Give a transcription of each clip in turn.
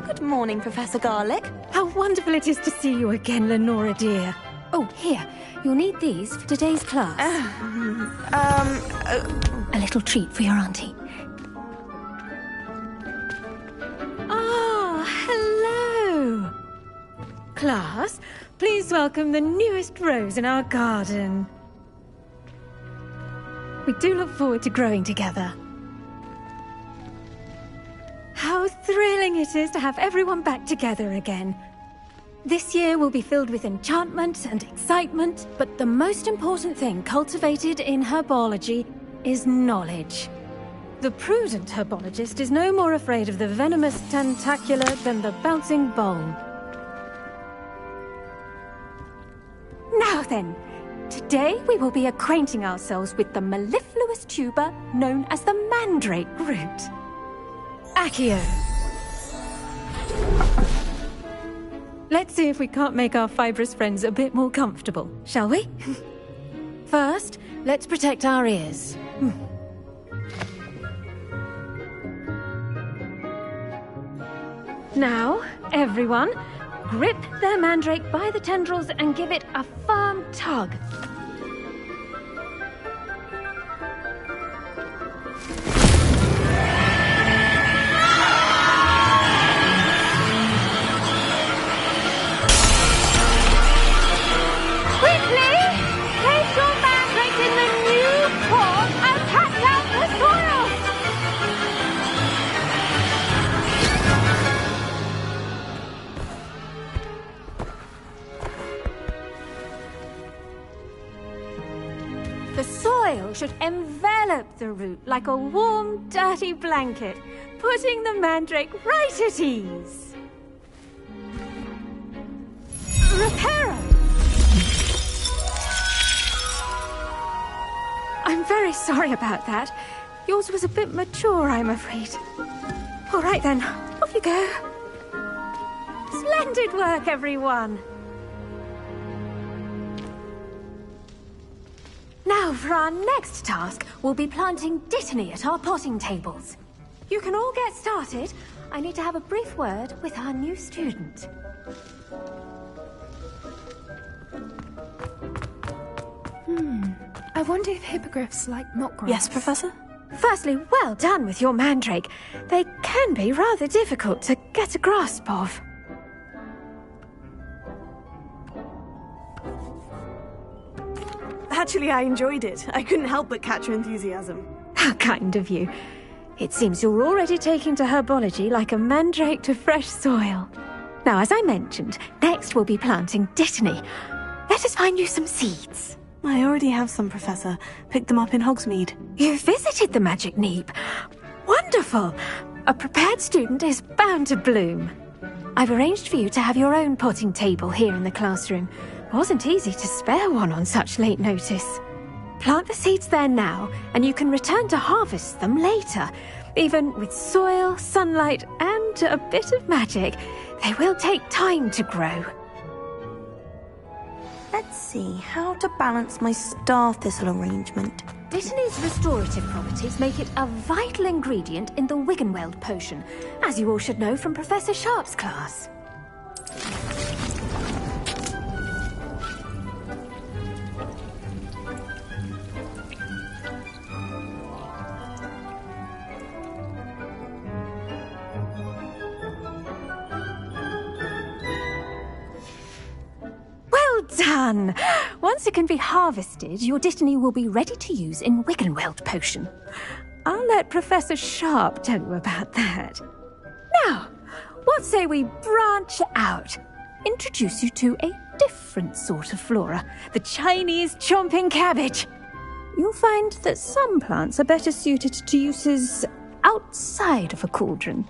Good morning, Professor Garlick. How wonderful it is to see you again, Lenora dear. Oh, here. You'll need these for today's class. A little treat for your auntie. Ah, hello. Class, please welcome the newest rose in our garden. We do look forward to growing together. How thrilling it is to have everyone back together again. This year will be filled with enchantment and excitement, but the most important thing cultivated in herbology is knowledge. The prudent herbologist is no more afraid of the venomous tentacula than the bouncing bowl. Now then, today we will be acquainting ourselves with the mellifluous tuber known as the mandrake root. Accio. Let's see if we can't make our fibrous friends a bit more comfortable, shall we? First, let's protect our ears. Now, everyone, grip their mandrake by the tendrils and give it a firm tug. The soil should envelop the root like a warm, dirty blanket, putting the mandrake right at ease. Reparo! I'm very sorry about that. Yours was a bit mature, I'm afraid. All right then, off you go. Splendid work, everyone! Now, for our next task, we'll be planting Dittany at our potting tables. You can all get started. I need to have a brief word with our new student. I wonder if hippogriffs like knot grass. Yes, Professor? Firstly, well done with your mandrake. They can be rather difficult to get a grasp of. Actually, I enjoyed it. I couldn't help but catch your enthusiasm. How kind of you. It seems you're already taking to herbology like a mandrake to fresh soil. Now, as I mentioned, next we'll be planting Dittany. Let us find you some seeds. I already have some, Professor. Picked them up in Hogsmeade. You visited the Magic Neep. Wonderful! A prepared student is bound to bloom. I've arranged for you to have your own potting table here in the classroom. Wasn't easy to spare one on such late notice. Plant the seeds there now, and you can return to harvest them later. Even with soil, sunlight, and a bit of magic, they will take time to grow. Let's see how to balance my star thistle arrangement. Dittany's restorative properties make it a vital ingredient in the Wiggenweld potion, as you all should know from Professor Sharp's class. Done! Once it can be harvested, your Dittany will be ready to use in Wiggenweld potion. I'll let Professor Sharp tell you about that. Now, what say we branch out? introduce you to a different sort of flora, the Chinese chomping cabbage. You'll find that some plants are better suited to uses outside of a cauldron.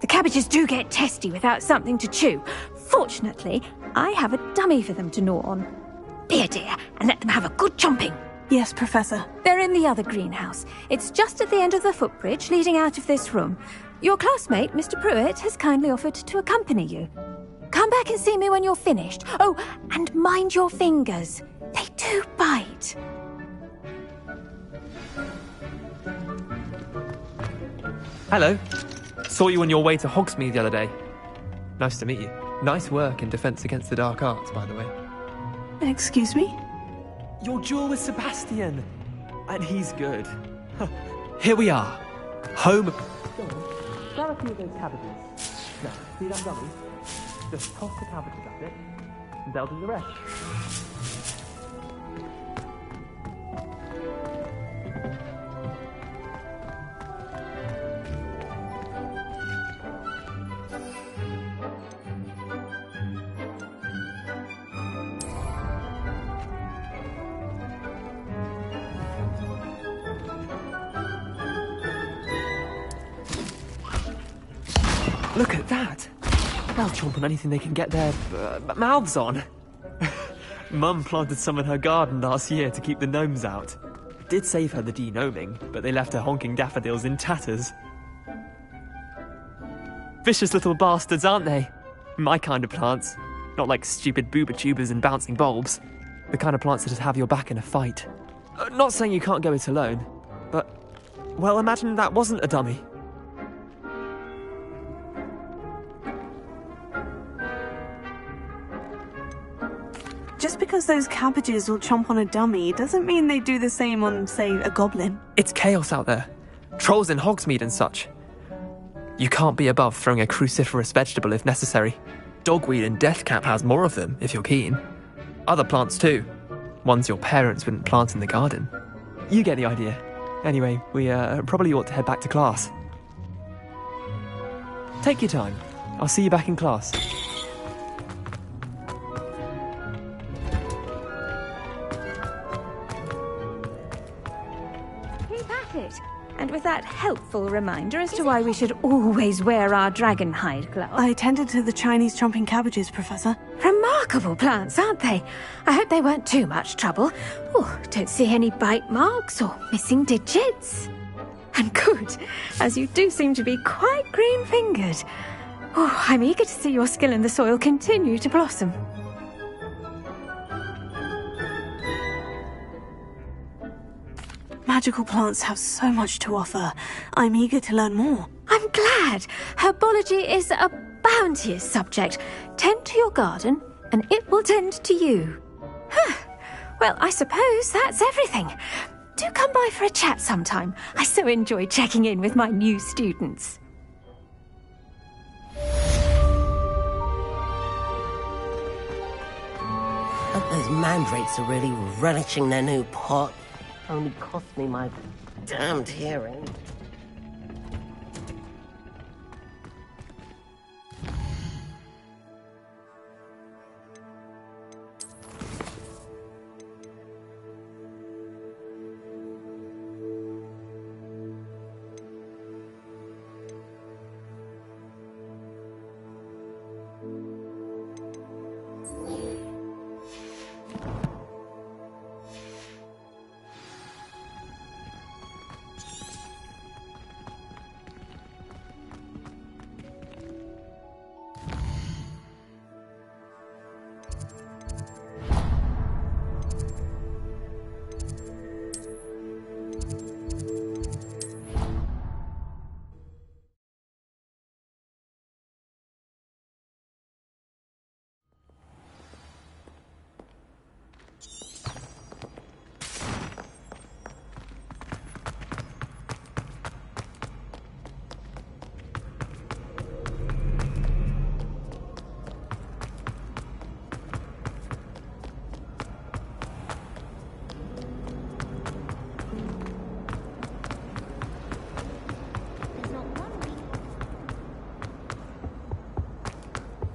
The cabbages do get testy without something to chew. Fortunately, I have a dummy for them to gnaw on. Be a dear and let them have a good chomping. Yes, Professor. They're in the other greenhouse. It's just at the end of the footbridge leading out of this room. Your classmate, Mr. Pruitt, has kindly offered to accompany you. Come back and see me when you're finished. Oh, and mind your fingers. They do bite. Hello. Saw you on your way to Hogsmeade the other day. Nice to meet you. Nice work in Defense Against the Dark Arts, by the way. Excuse me? Your duel with Sebastian. And he's good. Here we are. Home. Grab a few of those cabbages. Now, see that dummy? Just toss the cabbages at it, and they'll do the rest. Look at that! They'll chomp on anything they can get their mouths on. Mum planted some in her garden last year to keep the gnomes out. Did save her the de-gnoming, but they left her honking daffodils in tatters. Vicious little bastards, aren't they? My kind of plants. Not like stupid booba tubers and bouncing bulbs. The kind of plants that just have your back in a fight. Not saying you can't go it alone, but... well, imagine that wasn't a dummy. Just because those cabbages will chomp on a dummy doesn't mean they do the same on, say, a goblin. It's chaos out there. Trolls in Hogsmeade and such. You can't be above throwing a cruciferous vegetable if necessary. Dogweed and deathcap has more of them, if you're keen. Other plants too. Ones your parents wouldn't plant in the garden. You get the idea. Anyway, we probably ought to head back to class. Take your time. I'll see you back in class. It. And with that helpful reminder as to why we should always wear our dragon hide gloves. I tended to the Chinese chomping cabbages, Professor. Remarkable plants, aren't they? I hope they weren't too much trouble. Oh, don't see any bite marks or missing digits. And good, as you do seem to be quite green-fingered. Oh, I'm eager to see your skill in the soil continue to blossom. Magical plants have so much to offer. I'm eager to learn more. I'm glad. Herbology is a bounteous subject. Tend to your garden, and it will tend to you. Well, I suppose that's everything. Do come by for a chat sometime. I so enjoy checking in with my new students. Those mandrakes are really relishing their new pot. Only cost me my damned hearing.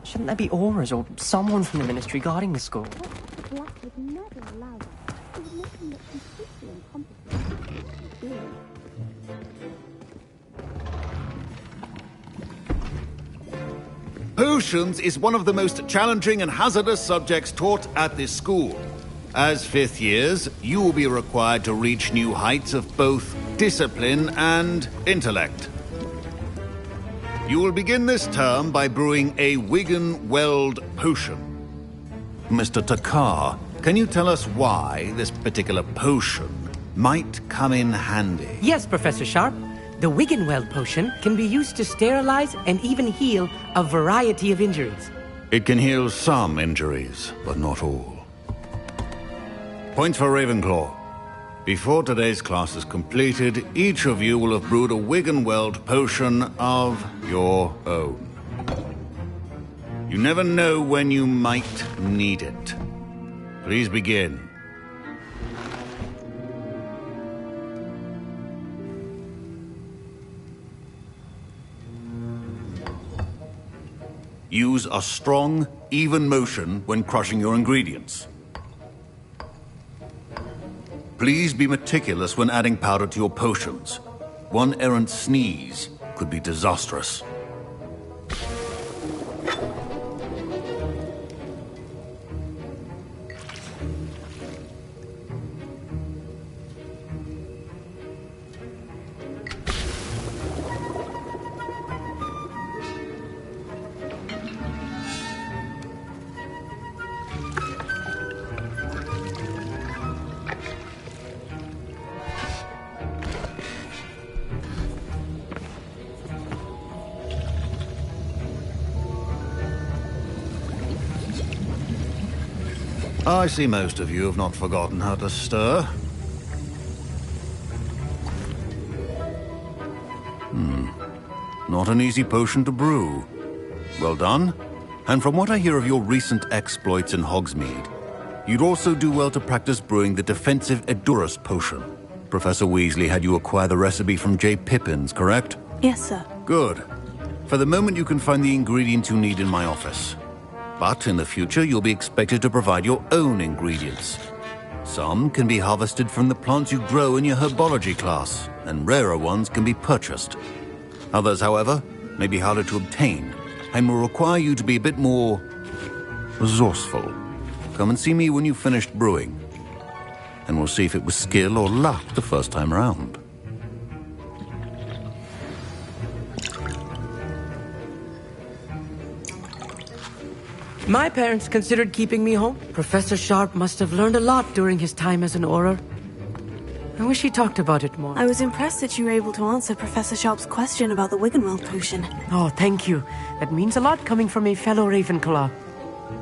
Shouldn't there be auras or someone from the ministry guarding the school? Potions is one of the most challenging and hazardous subjects taught at this school. As fifth years, you will be required to reach new heights of both discipline and intellect. You will begin this term by brewing a Wiggenweld potion. Mr. Takar, can you tell us why this particular potion might come in handy? Yes, Professor Sharp. The Wiggenweld potion can be used to sterilize and even heal a variety of injuries. It can heal some injuries, but not all. Points for Ravenclaw. Before today's class is completed, each of you will have brewed a Wiggenweld potion of your own. You never know when you might need it. Please begin. Use a strong, even motion when crushing your ingredients. Please be meticulous when adding powder to your potions. One errant sneeze could be disastrous. I see most of you have not forgotten how to stir. Not an easy potion to brew. Well done. And from what I hear of your recent exploits in Hogsmeade, you'd also do well to practice brewing the defensive Edurus potion. Professor Weasley had you acquire the recipe from J. Pippins, correct? Yes, sir. Good. For the moment, you can find the ingredients you need in my office. But in the future, you'll be expected to provide your own ingredients. Some can be harvested from the plants you grow in your herbology class, and rarer ones can be purchased. Others, however, may be harder to obtain, and will require you to be a bit more resourceful. Come and see me when you've finished brewing, and we'll see if it was skill or luck the first time around. My parents considered keeping me home. Professor Sharp must have learned a lot during his time as an Auror. I wish he talked about it more. I was impressed that you were able to answer Professor Sharp's question about the Wiggenweld potion. Oh, thank you. That means a lot coming from a fellow Ravenclaw.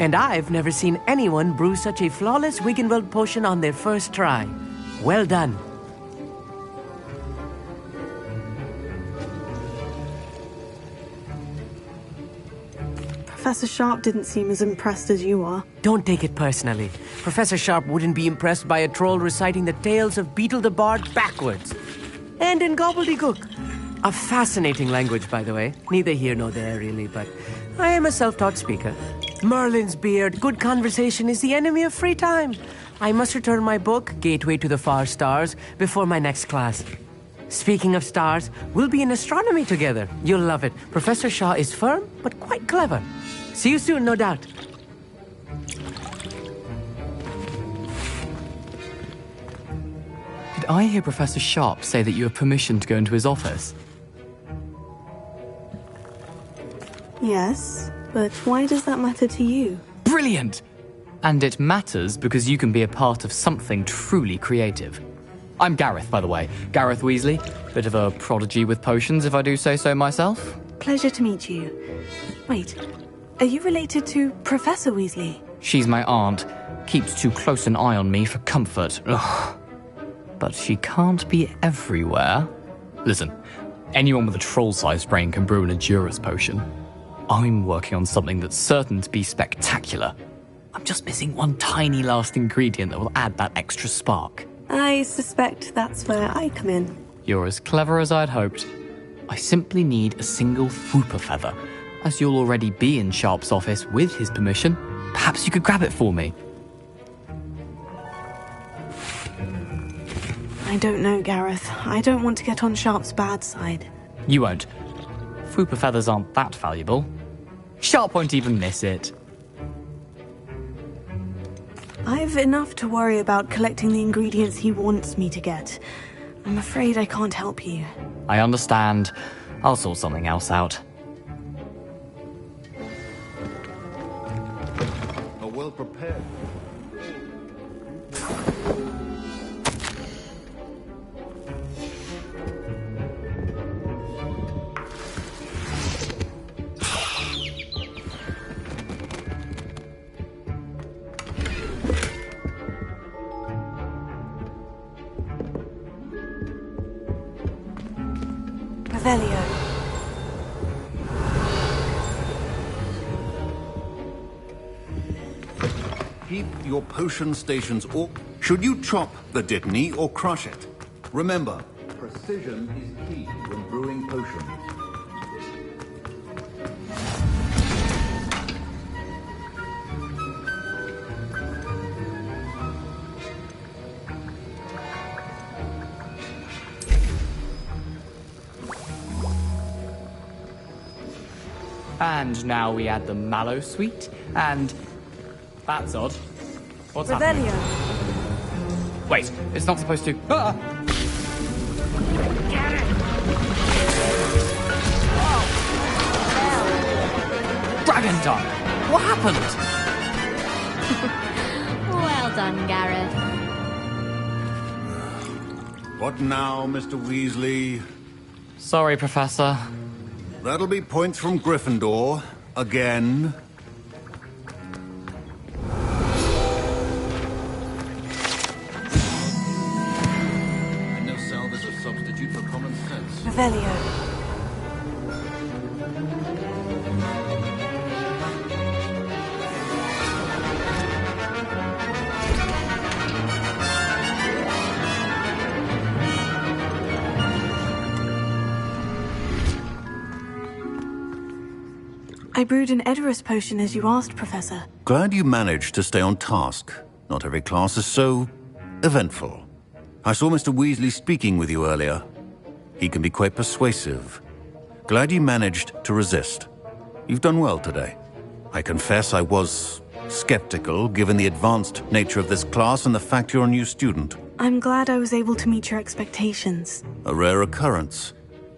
And I've never seen anyone brew such a flawless Wiggenweld potion on their first try. Well done. Professor Sharp didn't seem as impressed as you are. Don't take it personally. Professor Sharp wouldn't be impressed by a troll reciting the tales of Beetle the Bard backwards. And in gobbledygook. A fascinating language, by the way. Neither here nor there, really, but I am a self-taught speaker. Merlin's beard, good conversation is the enemy of free time. I must return my book, Gateway to the Far Stars, before my next class. Speaking of stars, we'll be in astronomy together. You'll love it. Professor Shaw is firm, but quite clever. See you soon, no doubt. Did I hear Professor Sharp say that you have permission to go into his office? Yes, but why does that matter to you? Brilliant! And it matters because you can be a part of something truly creative. I'm Gareth, by the way. Gareth Weasley. Bit of a prodigy with potions, if I do say so myself. Pleasure to meet you. Wait, are you related to Professor Weasley? She's my aunt. Keeps too close an eye on me for comfort. Ugh. But she can't be everywhere. Listen, anyone with a troll-sized brain can brew an Edurus potion. I'm working on something that's certain to be spectacular. I'm just missing one tiny last ingredient that will add that extra spark. I suspect that's where I come in. You're as clever as I'd hoped. I simply need a single whooper feather, As you'll already be in Sharp's office with his permission, perhaps you could grab it for me. I don't know, Gareth. I don't want to get on Sharp's bad side. You won't. Fwooper feathers aren't that valuable. Sharp won't even miss it. I've enough to worry about collecting the ingredients he wants me to get. I'm afraid I can't help you. I understand. I'll sort something else out. Are well prepared. Revelio. Keep your potion stations or... Should you chop the Dittany or crush it? Remember, precision is key when brewing potions. And now we add the mallow sweet, and... That's odd. What's happening? Revelio. Wait, it's not supposed to... Ah! Dragon Tongue! What happened? Well done, Gareth. What now, Mr. Weasley? Sorry, Professor. That'll be points from Gryffindor. Again. And no salve is a substitute for common sense. Revelio. I brewed an Edorus potion as you asked, Professor. Glad you managed to stay on task. Not every class is so... eventful. I saw Mr. Weasley speaking with you earlier. He can be quite persuasive. Glad you managed to resist. You've done well today. I confess I was skeptical, given the advanced nature of this class and the fact you're a new student. I'm glad I was able to meet your expectations. A rare occurrence.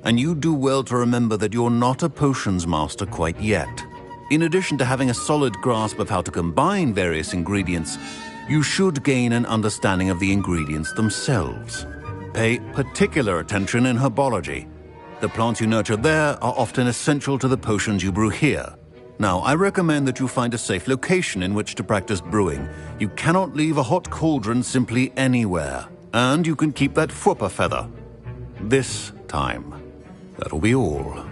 And you do well to remember that you're not a potions master quite yet. In addition to having a solid grasp of how to combine various ingredients, you should gain an understanding of the ingredients themselves. Pay particular attention in herbology. The plants you nurture there are often essential to the potions you brew here. Now, I recommend that you find a safe location in which to practice brewing. You cannot leave a hot cauldron simply anywhere. And you can keep that Fwooper feather. This time. That'll be all.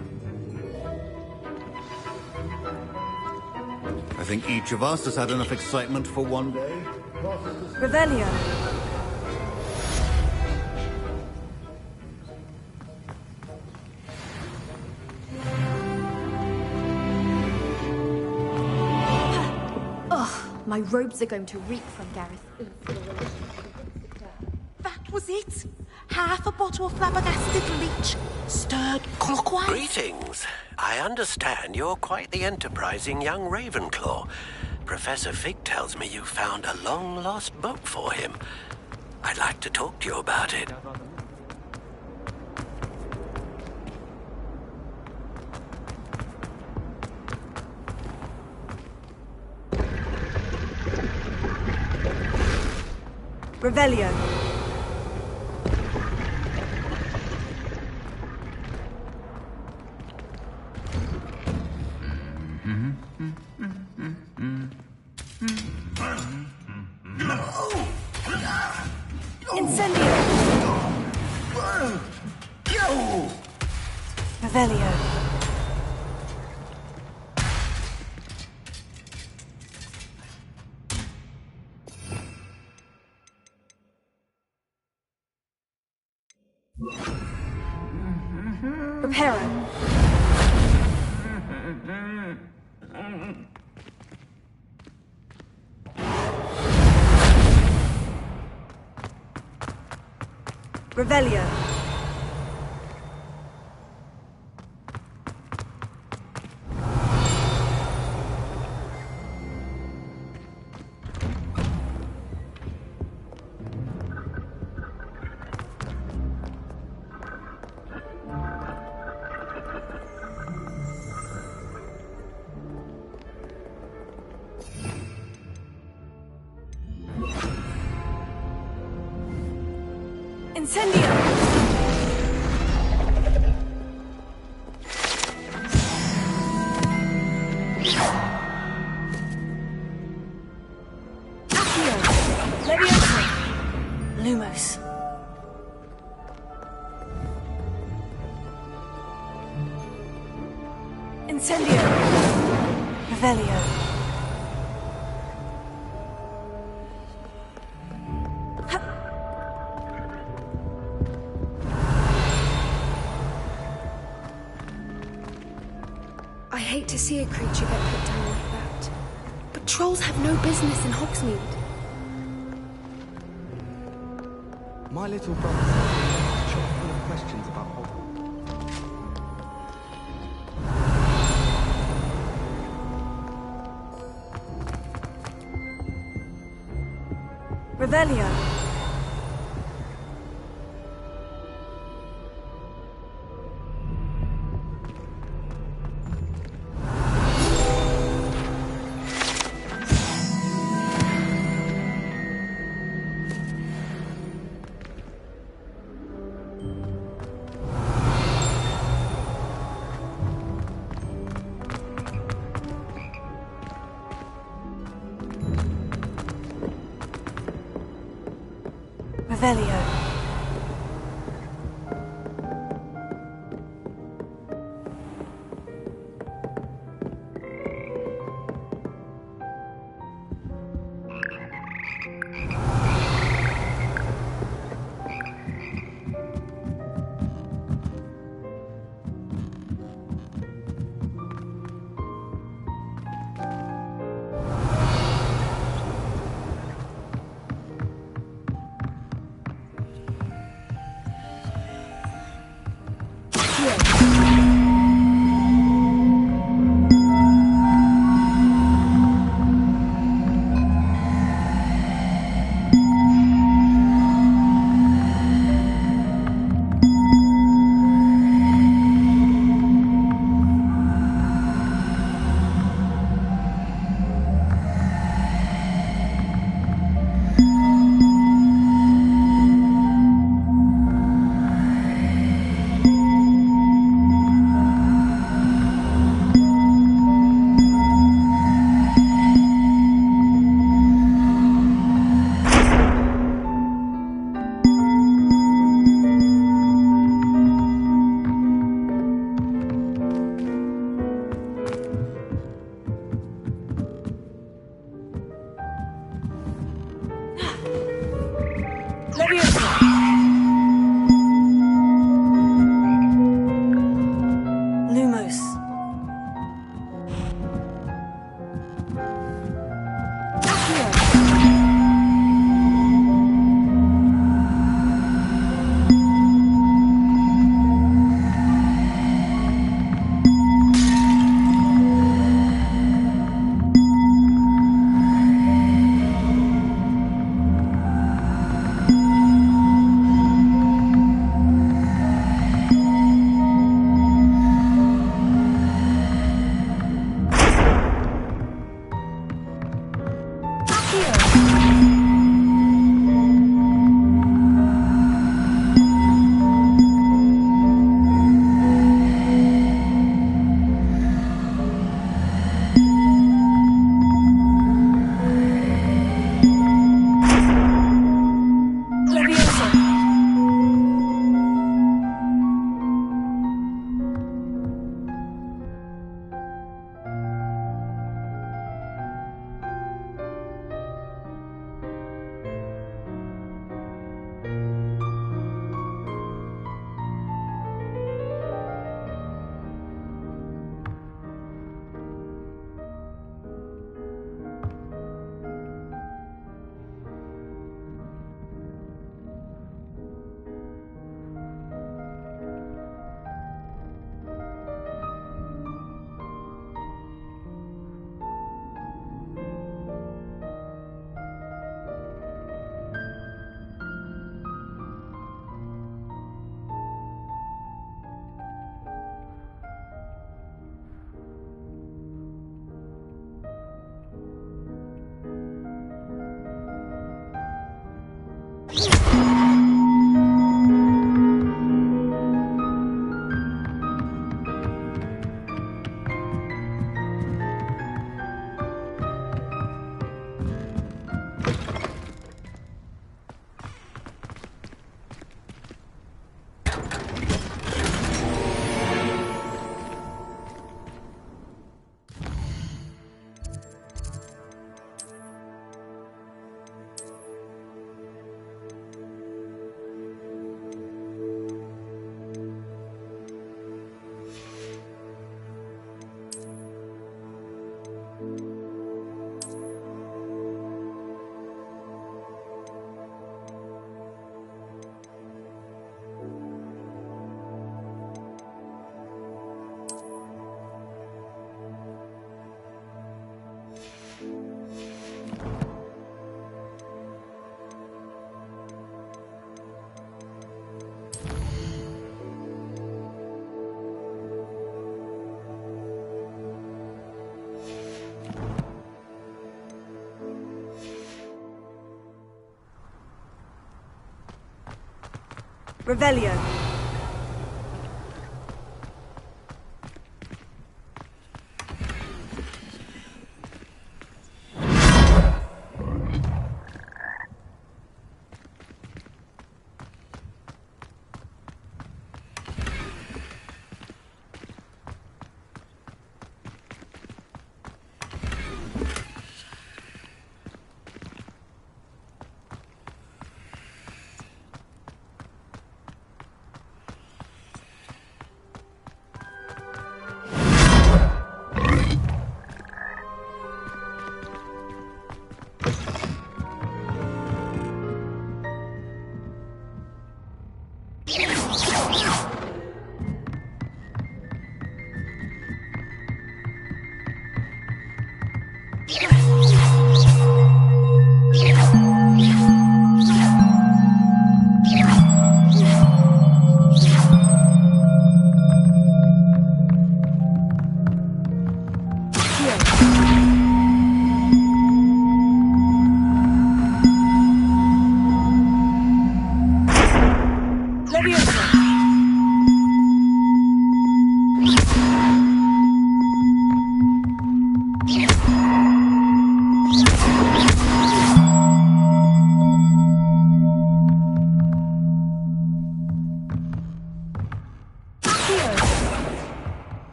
I think each of us has had enough excitement for one day. Revelio. My robes are going to reek from Gareth. That was it. Half a bottle of flabbergasted leech, stirred clockwise. Greetings. I understand you're quite the enterprising young Ravenclaw. Professor Fig tells me you found a long-lost book for him. I'd like to talk to you about it. Revelio. Incendio. Revelio. Preparo. Revelio. Incendio! Accio! Leviosa! Lumos. Incendio! Revelio. I hate to see a creature get put down like that. But trolls have no business in Hogsmeade. My little brother is chock full of questions about Hogwarts. Revelio. Revelio. Revelio.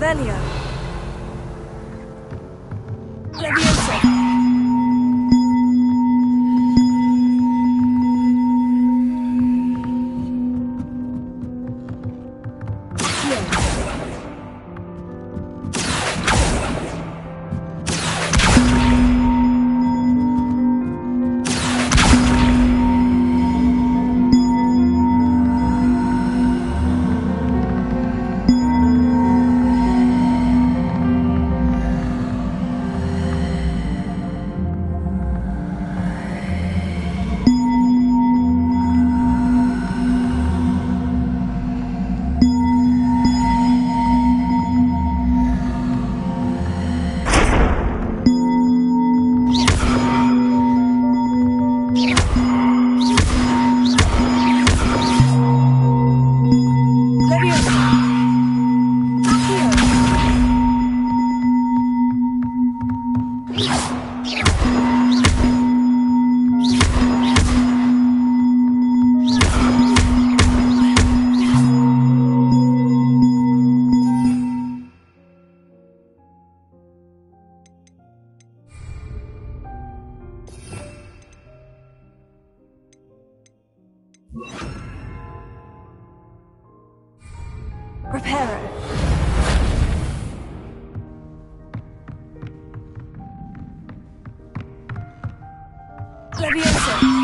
Revelio. Leviosa. Reparo. Leviosa.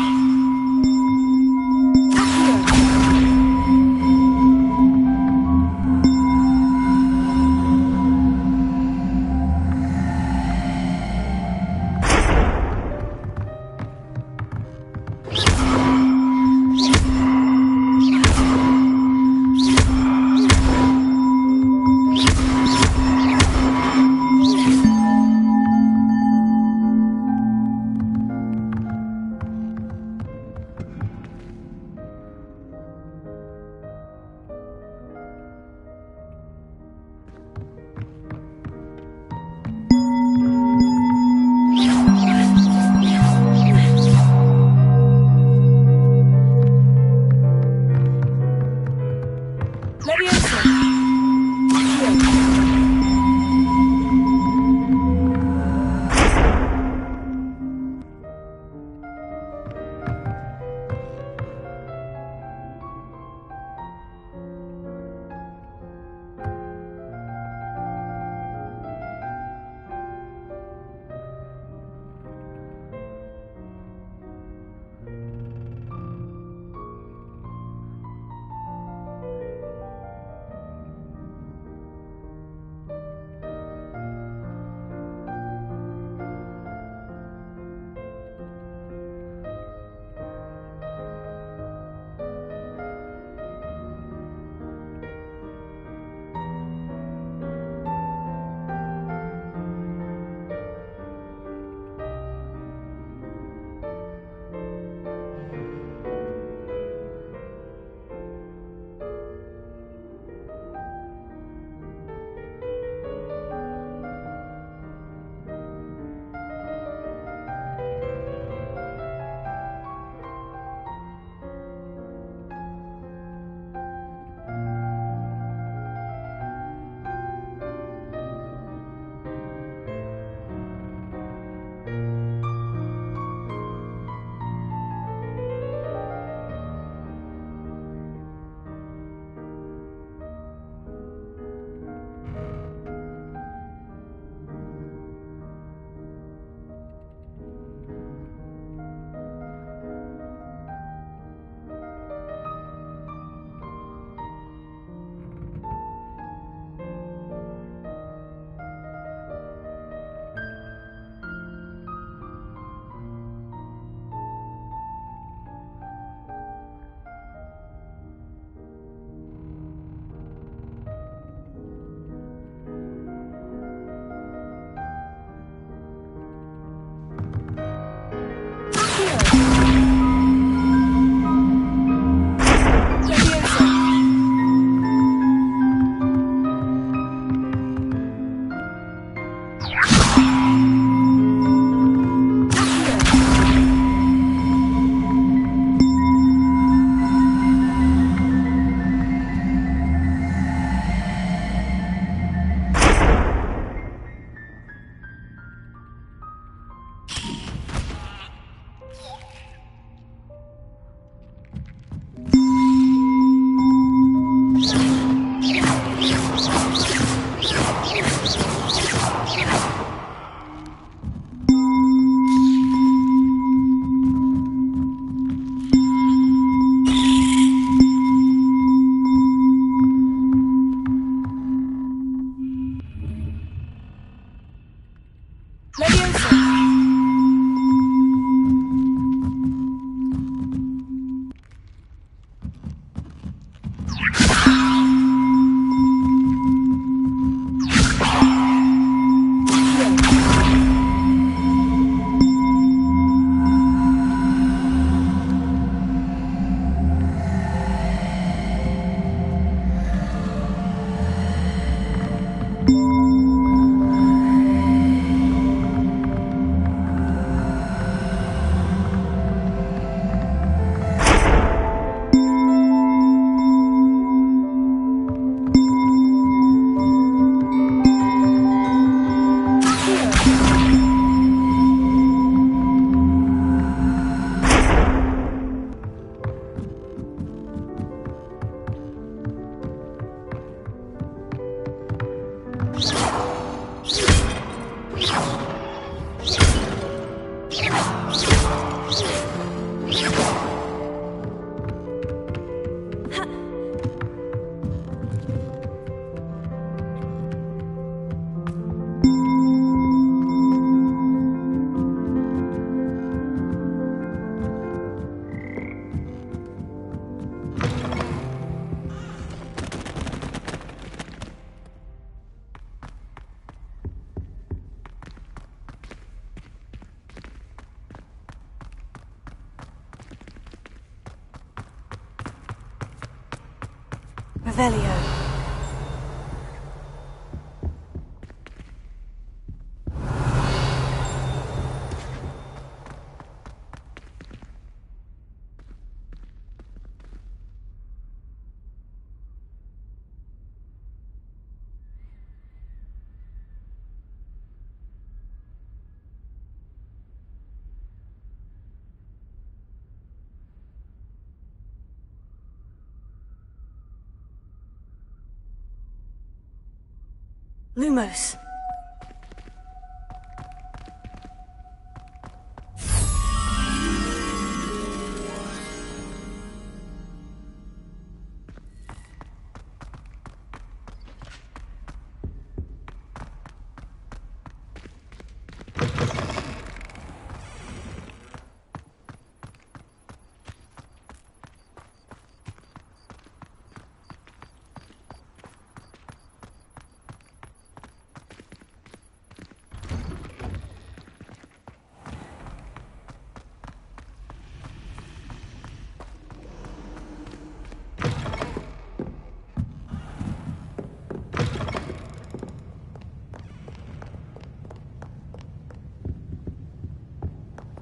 Revelio. Lumos.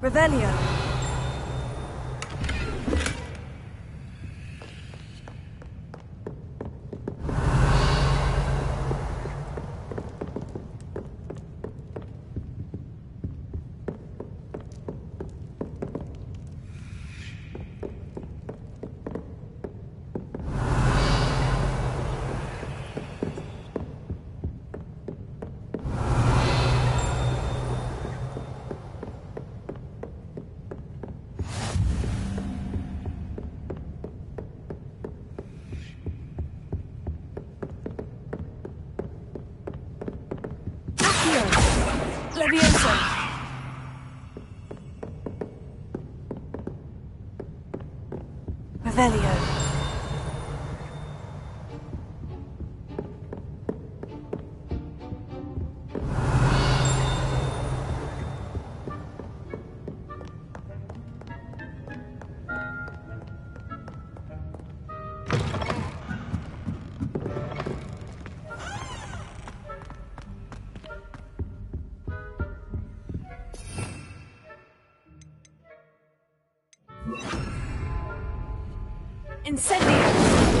Revelio. Levioso. Revelio. Incendio!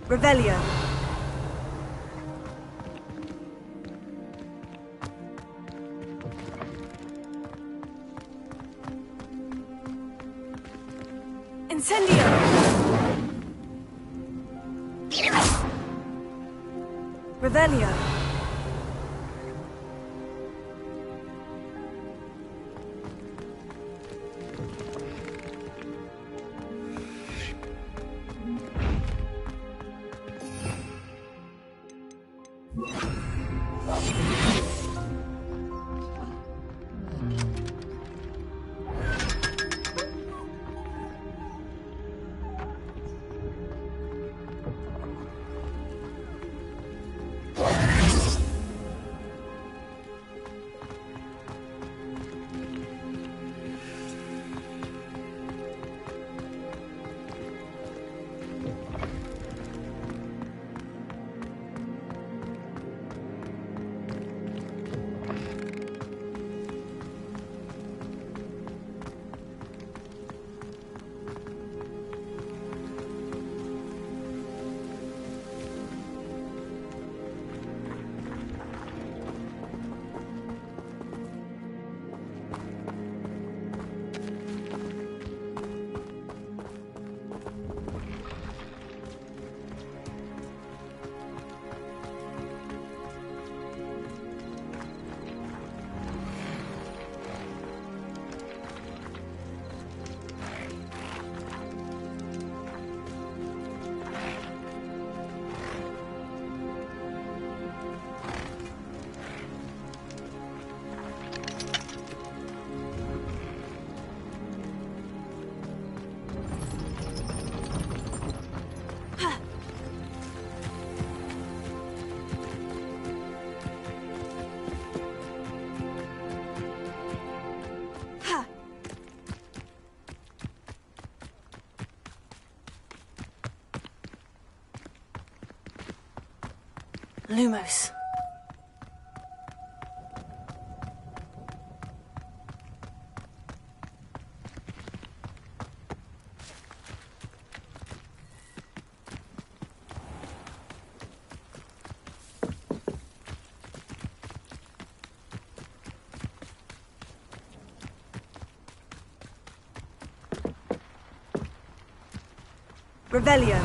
Revelio. Incendio. Revelio. Lumos. Revelio.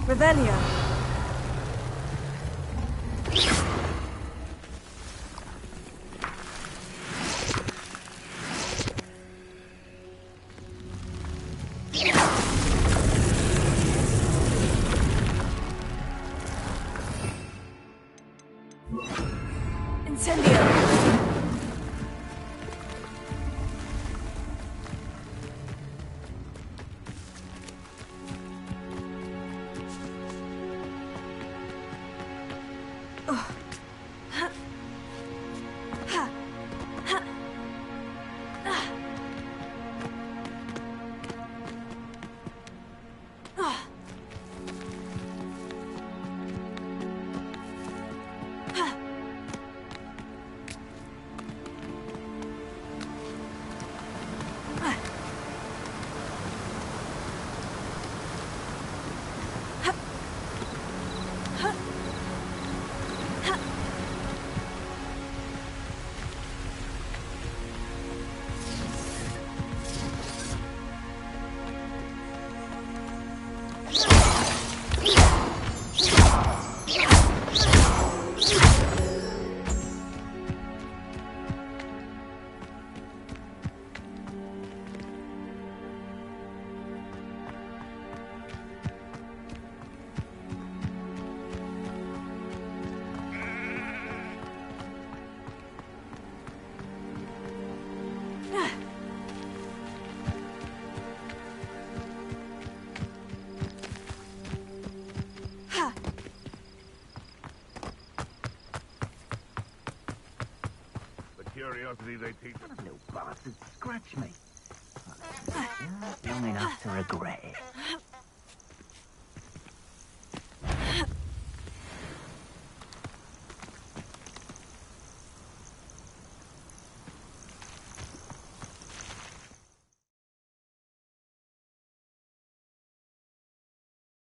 Revelio. Incendio. Curiosity they teach us. Little bastard, scratch me. Long enough to regret it.